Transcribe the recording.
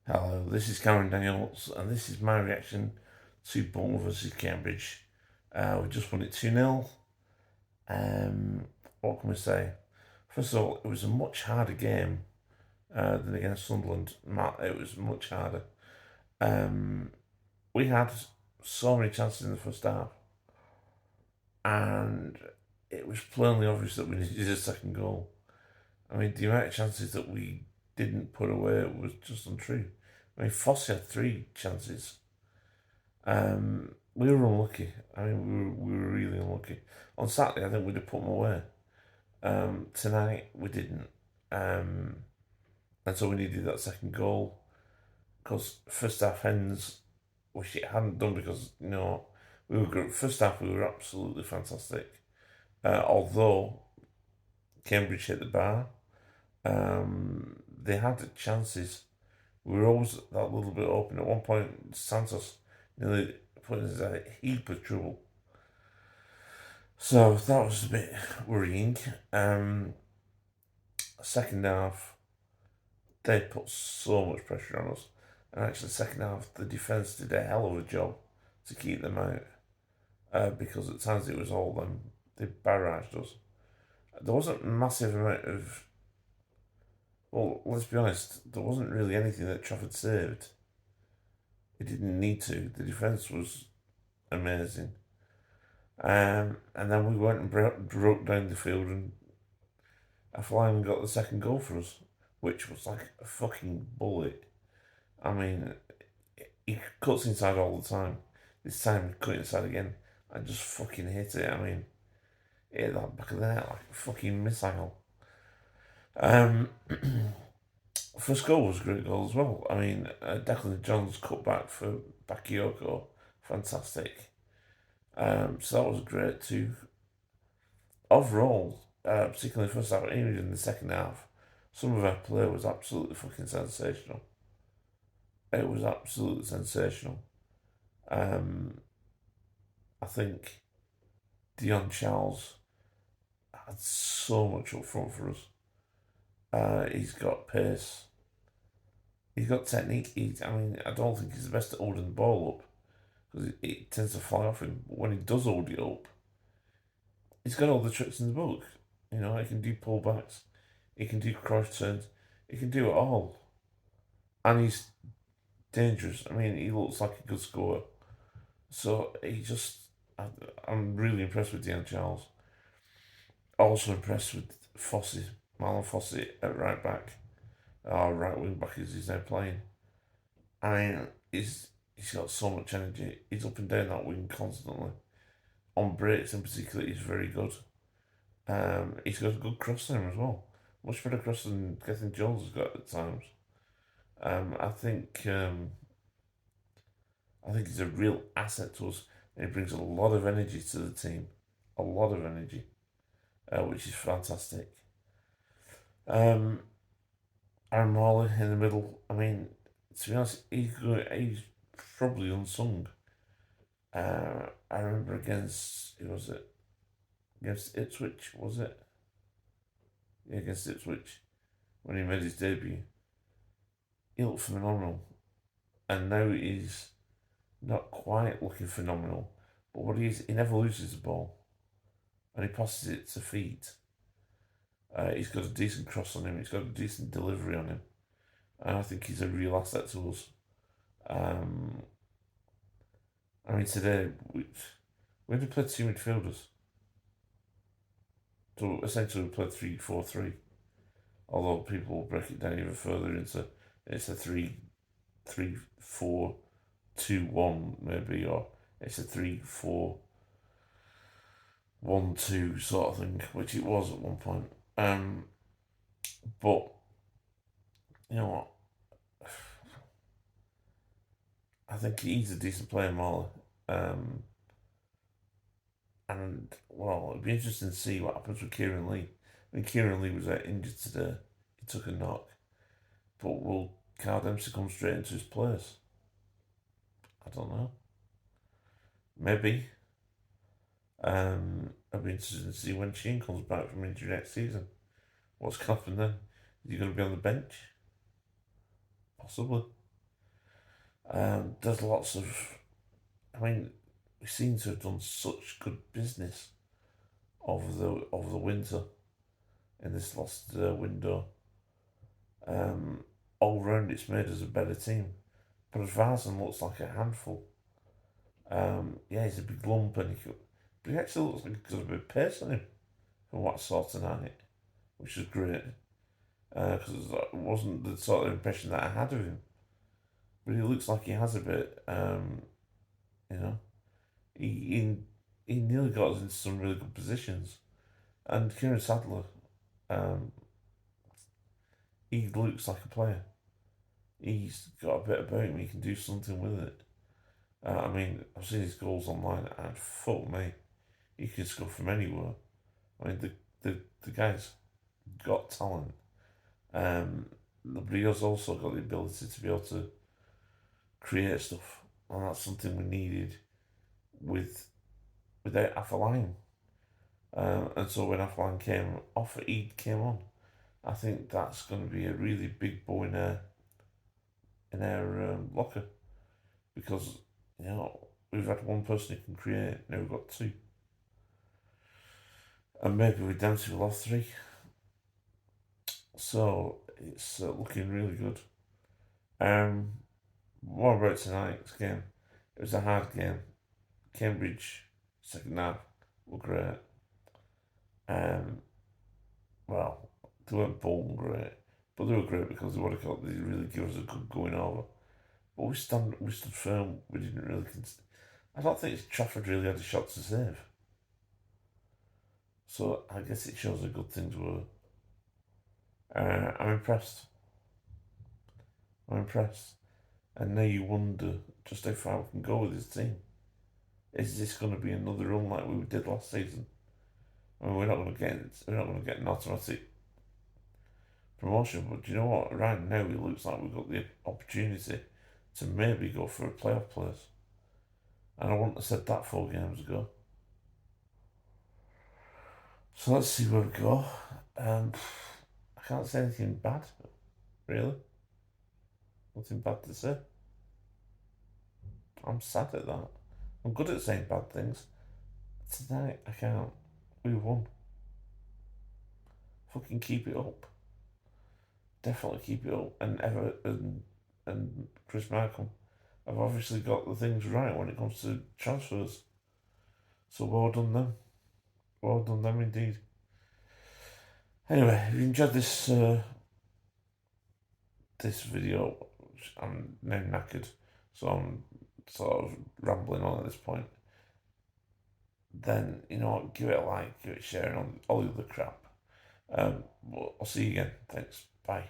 Hello, this is Cameron Daniels, and this is my reaction to Bolton versus Cambridge. We just won it 2-0. What can we say? First of all, it was a much harder game than against Sunderland. It was much harder. Um, we had so many chances in the first half, and it was plainly obvious that we needed a second goal. I mean, the amount of chances that we didn't put away was just untrue. I mean, Fossey had 3 chances. We were unlucky. I mean, we were really unlucky. On Saturday, I think we'd have put them away. Tonight, we didn't. And so we needed that second goal. Because first half ends, which it hadn't done because, we were good. First half, we were absolutely fantastic. Although Cambridge hit the bar, they had chances. We were always that little bit open. At one point, Santos nearly put us in a heap of trouble. So that was a bit worrying. Second half, they put so much pressure on us. And actually, second half, the defence did a hell of a job to keep them out. Because at times it was all them. They barraged us. There wasn't a massive amount of. Well, let's be honest, there wasn't really anything that Trafford saved. It didn't need to. The defence was amazing. And then we went and broke down the field, and Afline got the second goal for us, which was like a fucking bullet. I mean, he cuts inside all the time. This time he cut inside again. I just fucking hit it. I mean, it hit that back of the net like a fucking missile. Um, First goal was a great goal as well. I mean, Declan Jones cut back for Bakayoko. Fantastic. So that was great too. Overall, particularly the first half, even in the second half, some of our play was absolutely fucking sensational. It was absolutely sensational. Um, I think Dion Charles had so much up front for us. He's got pace. He's got technique. I mean, I don't think he's the best at holding the ball up because it tends to fly off him. But when he does hold it up, he's got all the tricks in the book. He can do pullbacks, he can do cross turns, he can do it all. And he's dangerous. I mean, he looks like a good scorer. So I'm really impressed with Dean Charles. Also impressed with Fossey, Marlon Fossey at right back, or right wing back as he's now playing. I mean, he's got so much energy. He's up and down that wing constantly. On breaks in particular, he's very good. He's got a good cross in him as well. Much better cross than Gethin Jones has got at times. I think he's a real asset to us. And he brings a lot of energy to the team, a lot of energy, which is fantastic. Aaron Marley in the middle. I mean, to be honest, he's probably unsung. I remember against who was it? Against Ipswich, was it? Yeah, against Ipswich when he made his debut. He looked phenomenal, and now he's not quite looking phenomenal. But what he is, he never loses the ball, and he passes it to feet. He's got a decent cross on him. He's got a decent delivery on him, and I think he's a real asset to us. Um, I mean, today we only played 2 midfielders, so essentially we played 3-4-3. Although people will break it down even further into it's a 3-3-4-2-1 maybe, or it's a 3-4-1-2 sort of thing, which it was at one point. But you know what? I think he's a decent player, Marley. Um, and well, it'd be interesting to see what happens with Kieran Lee. I mean, Kieran Lee was injured today. He took a knock, but will Carl Dempsey come straight into his place? I don't know. Maybe. I'd be interested to see when Sheen comes back from injury next season. What's going to happen then? Is he going to be on the bench? Possibly. There's lots of, I mean, we seem to have done such good business over the winter in this last window. All round, it's made us a better team. But Varson looks like a handful. Yeah, he's a big lump, but he actually looks like he's got a bit of pace on him from what I saw tonight, which is great. Because it wasn't the sort of impression that I had of him. But he looks like he has a bit. You know, he nearly got us into some really good positions. And Kieran Sadler, um, he looks like a player. He's got a bit about him. He can do something with it. I mean, I've seen his goals online, and fuck me, he can score from anywhere. I mean, the guy's got talent. But he has also got the ability to be able to create stuff, and that's something we needed without Affaline. And so when Affaline came on, I think that's going to be a really big bow in our locker, because we've had one person who can create, now we've got two, and maybe with Dempsey we'll have three. So it's looking really good. What about tonight's game? It was a hard game. Cambridge second half were great. Well, they weren't Bolton great, but they were great because they would have got, they really give us a good going over. But we stood firm. We didn't really. I don't think Trafford really had a shot to save. So I guess it shows how good things were. I'm impressed. I'm impressed. And now you wonder just how far we can go with this team. Is this going to be another run like we did last season? I mean, we're not going to get an automatic promotion, but do you know what? Right now, it looks like we've got the opportunity to maybe go for a playoff place. And I wouldn't have said that 4 games ago. So let's see where we go. I can't say anything bad, really. Nothing bad to say. I'm sad at that. I'm good at saying bad things. Tonight, I can't. We won. Fucking keep it up. Definitely keep it up. And Everton and Chris Markham have obviously got the things right when it comes to transfers. So well done them. Well done them indeed. Anyway, if you enjoyed this this video, I'm now knackered, so I'm sort of rambling on at this point. Then give it a like, give it a share, and all the other crap. I'll see you again. Thanks. Bye.